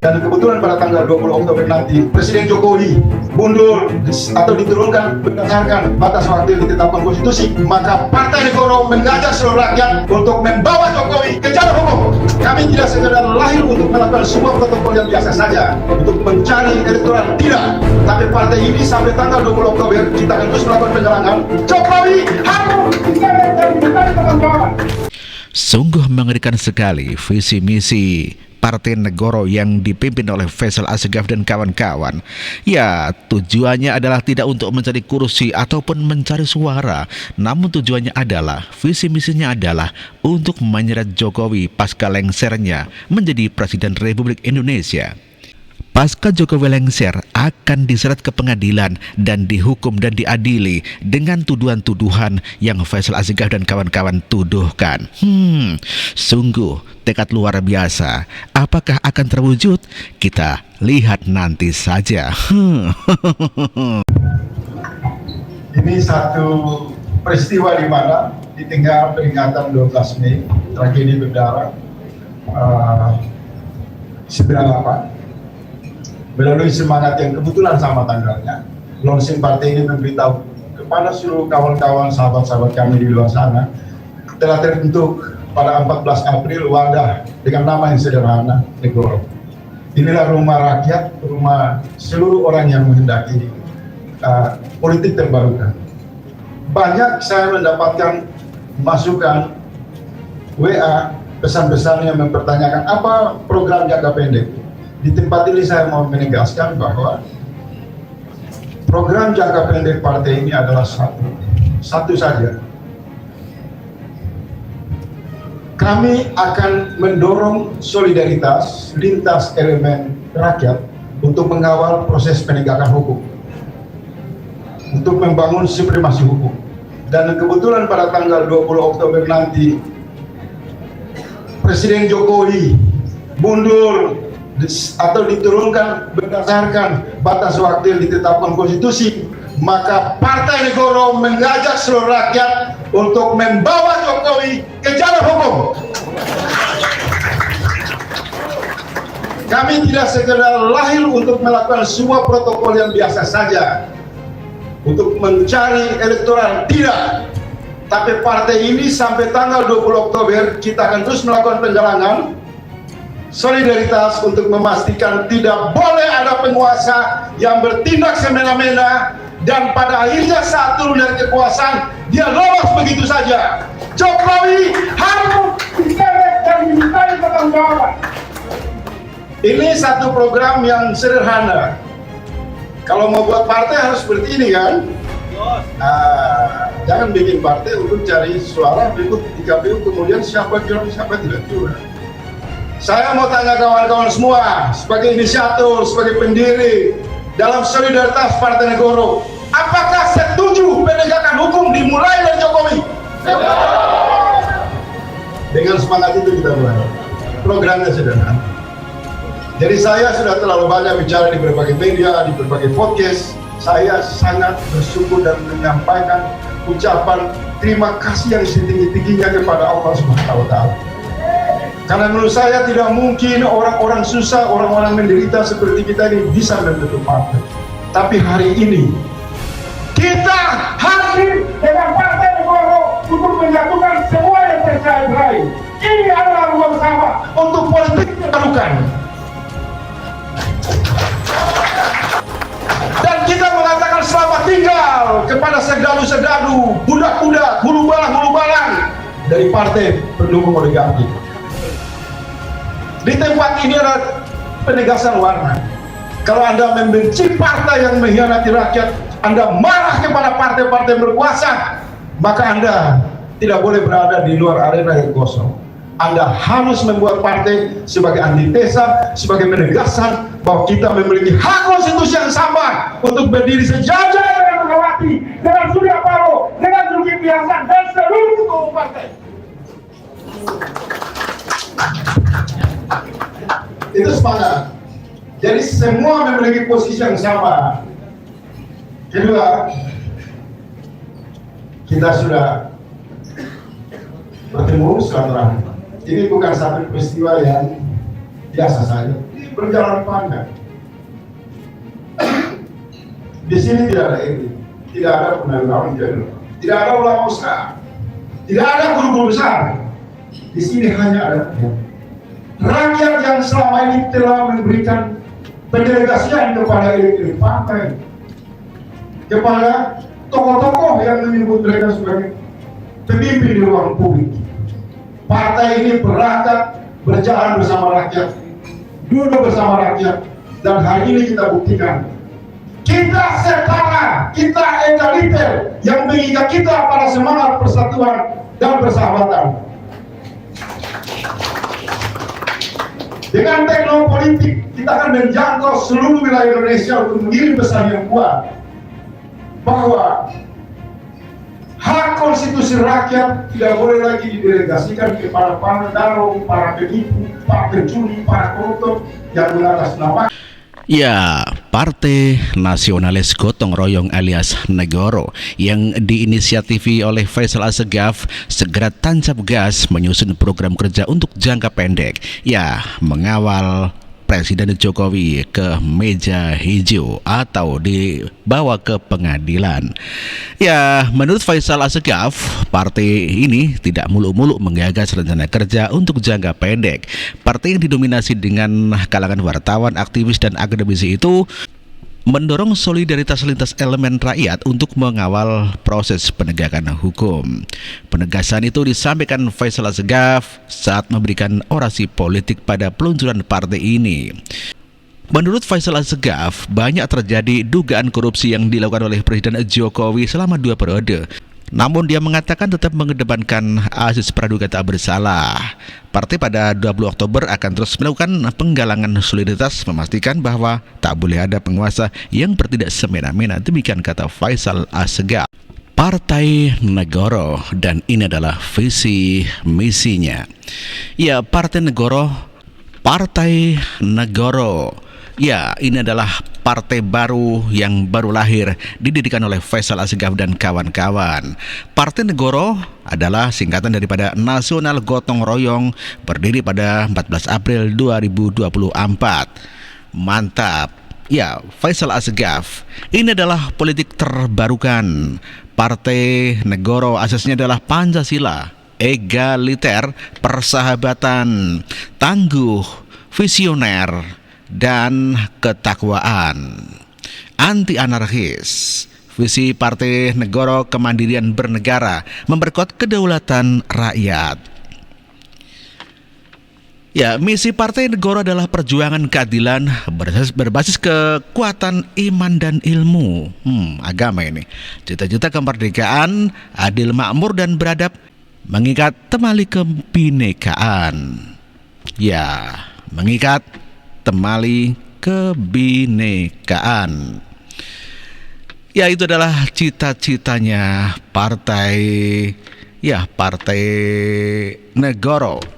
Dan kebetulan pada tanggal 20 Oktober nanti Presiden Jokowi mundur atau diturunkan berdasarkan batas waktu yang ditetapkan konstitusi, maka Partai Negoro mengajak seluruh rakyat untuk membawa Jokowi ke jalur hukum. Kami tidak sekedar lahir untuk melakukan sebuah protokol yang biasa saja untuk mencari elektoral, tidak. Tapi partai ini sampai tanggal 20 Oktober kita akan terus melakukan penyerangan. Jokowi harus dikembalikan. Sungguh mengerikan sekali visi misi Partai Negoro yang dipimpin oleh Faisal Assegaf dan kawan-kawan. Ya, tujuannya adalah tidak untuk mencari kursi ataupun mencari suara, namun tujuannya adalah, visi misinya adalah untuk menyeret Jokowi pasca lengsernya menjadi Presiden Republik Indonesia. Pasca Jokowi lengser akan diseret ke pengadilan dan dihukum dan diadili dengan tuduhan-tuduhan yang Faisal Assegaf dan kawan-kawan tuduhkan. Sungguh tekad luar biasa. Apakah akan terwujud? Kita lihat nanti saja. Ini satu peristiwa di mana ditinggal peringatan 12 Mei tragedi berdarah 98. Melalui semangat yang kebetulan sama tanggalnya, launching partai ini memberitahu kepada seluruh kawan-kawan, sahabat-sahabat kami di luar sana, telah terbentuk pada 14 April wadah dengan nama yang sederhana, Negoro. Inilah rumah rakyat, rumah seluruh orang yang menghendaki politik terbarukan. Banyak saya mendapatkan masukan, WA, pesan-pesan yang mempertanyakan apa program jangka pendek. Di tempat ini saya mau menegaskan bahwa program jangka pendek partai ini adalah satu saja. Kami akan mendorong solidaritas lintas elemen rakyat untuk mengawal proses penegakan hukum, untuk membangun supremasi hukum. Dan kebetulan pada tanggal 20 Oktober nanti Presiden Jokowi mundur atau diturunkan berdasarkan batas waktu yang ditetapkan konstitusi, maka Partai Negoro mengajak seluruh rakyat untuk membawa Jokowi ke jalur hukum. Kami tidak sekedar lahir untuk melakukan sebuah protokol yang biasa saja untuk mencari elektoral, tidak. Tapi partai ini sampai tanggal 20 Oktober kita akan terus melakukan penyerangan solidaritas untuk memastikan tidak boleh ada penguasa yang bertindak semena-mena dan pada akhirnya saat turun dari kekuasaan dia lolos begitu saja. Jokowi harus diseret dan dimintai pertanggungjawaban. Ini satu program yang sederhana. Kalau mau buat partai harus seperti ini kan? Jangan bikin partai untuk cari suara berikut di KPU kemudian siapa curang siapa tidak curang. Saya mau tanya kawan-kawan semua, sebagai inisiator, sebagai pendiri dalam solidaritas Partai Negoro, apakah setuju penegakan hukum dimulai dari Jokowi? Dengan semangat itu kita mulai. Programnya sederhana. Jadi saya sudah terlalu banyak bicara di berbagai media, di berbagai podcast. Saya sangat bersyukur dan menyampaikan ucapan terima kasih yang setinggi-tingginya kepada Allah Subhanahu wa Ta'ala. Karena menurut saya tidak mungkin orang-orang susah, orang-orang menderita seperti kita ini bisa membentuk partai. Tapi hari ini kita hadir dengan Partai Negoro untuk menyatukan semua yang tercerai-berai. Ini adalah ruang sama untuk politik terbarukan. Dan kita mengatakan selamat tinggal kepada serdadu-serdadu, budak-budak, hulu balang dari partai pendukung oligarki. Di tempat ini ada penegasan warna. Kalau Anda membenci partai yang mengkhianati rakyat, Anda marah kepada partai-partai berkuasa, maka Anda tidak boleh berada di luar arena yang kosong. Anda harus membuat partai sebagai antitesa, sebagai penegasan bahwa kita memiliki hak konstitusi yang sama untuk berdiri sejajar dengan Megawati, dengan Surya Paloh, dengan Zulkifli Hasan dan seluruh ketua partai. Itu semangat. Jadi semua memiliki posisi yang sama. Kedua, kita sudah bertemu silaturahmi. Ini bukan satu peristiwa yang biasa saja. Ini berjalan panjang. Di sini tidak ada elit, tidak ada purnawirawan jenderal, tidak ada ulama besar, tidak ada guru-guru besar. Di sini hanya ada rakyat yang selama ini telah memberikan pendelegasian kepada elit-elit partai, kepada tokoh-tokoh yang menyebut mereka sebagai pemimpin di ruang publik. Partai ini berakat, berjalan bersama rakyat, duduk bersama rakyat, dan hari ini kita buktikan kita setara, kita egaliter yang mengikat kita pada semangat persatuan dan persahabatan. Dengan teknologi politik, kita akan menjangkau seluruh wilayah Indonesia untuk mengirim pesan yang kuat bahwa hak konstitusi rakyat tidak boleh lagi didelegasikan kepada para darong, para penipu, para pencuri, para koruptor yang mengatasnamakan. Ya, Partai Nasionalis Gotong Royong alias Negoro yang diinisiatifi oleh Faisal Assegaf segera tancap gas menyusun program kerja untuk jangka pendek. Ya, mengawal Presiden Jokowi ke meja hijau atau dibawa ke pengadilan. Ya, menurut Faisal Assegaf, partai ini tidak muluk-muluk menggagas rencana kerja untuk jangka pendek. Partai yang didominasi dengan kalangan wartawan, aktivis, dan akademisi itu mendorong solidaritas lintas elemen rakyat untuk mengawal proses penegakan hukum. Penegasan itu disampaikan Faisal Assegaf saat memberikan orasi politik pada peluncuran partai ini. Menurut Faisal Assegaf, banyak terjadi dugaan korupsi yang dilakukan oleh Presiden Jokowi selama 2 periode. Namun dia mengatakan tetap mengedepankan asas praduga tak bersalah. Partai pada 20 Oktober akan terus melakukan penggalangan solidaritas, memastikan bahwa tak boleh ada penguasa yang bertindak semena-mena. Demikian kata Faisal Assegaf. Partai Negoro, dan ini adalah visi misinya. Ya, Partai Negoro. Ya, ini adalah partai baru yang baru lahir, didirikan oleh Faisal Assegaf dan kawan-kawan. Partai Negoro adalah singkatan daripada Nasional Gotong Royong, berdiri pada 14 April 2024. Mantap. Ya, Faisal Assegaf. Ini adalah politik terbarukan. Partai Negoro asasnya adalah Pancasila, egaliter, persahabatan, tangguh, visioner, dan ketakwaan, anti anarkis. Visi Partai Negoro kemandirian bernegara, memperkuat kedaulatan rakyat. Ya, misi Partai Negoro adalah perjuangan keadilan berbasis kekuatan iman dan ilmu. Agama ini. Cita-cita kemerdekaan, adil, makmur, dan beradab, mengikat temali kebinekaan. Ya, mengikat temali kebinekaan. Ya, itu adalah cita-citanya Partai Negoro.